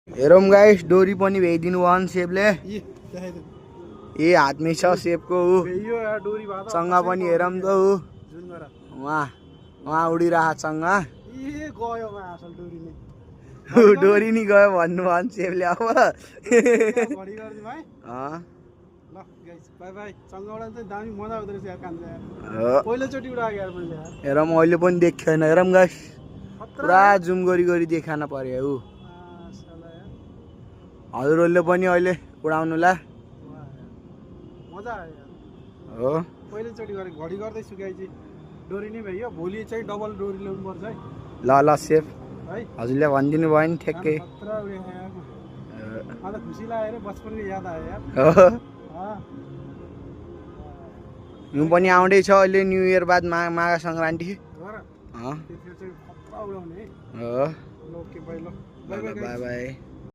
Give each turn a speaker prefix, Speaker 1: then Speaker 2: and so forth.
Speaker 1: हेरौँ गाइस डोरी पनि भ्याइदिनु भयो नि सेपले ए हातमै छ सेपको ऊ चङ्गा पनि हेरौँ त ऊ वहाँ उडिरहेको चङ्गा डोरी नि गयो भन्नु भयो नि सेपले अब हेरौँ अहिले पनि देखेन हेरौँ गाइस पुरा जुम गरी देखान पर्यो ऊ हजुरहरूले पनि अहिले उडाउनुला
Speaker 2: मजा आयो
Speaker 1: हो
Speaker 2: पहिलोचोटि गरे घडी गर्दैछु गाइजी डोरी नै भ्याइयो भोलि चाहिँ डबल डोरी ल्याउनु पर्छ है
Speaker 1: ल सेफ
Speaker 2: है
Speaker 1: हजुरले भनिदिनु भयो नि ठ्याक्कै
Speaker 2: मलाई खुसी लाग्यो रे बचपनको याद आयो यार
Speaker 1: यो पनि आउँदैछ अहिले न्यू इयर बाद माघे सङ्क्रान्ति
Speaker 2: त्यतिखेर चाहिँ खतरा उडाउने है
Speaker 1: हो
Speaker 2: ओके बाइ ल
Speaker 1: बाई बाई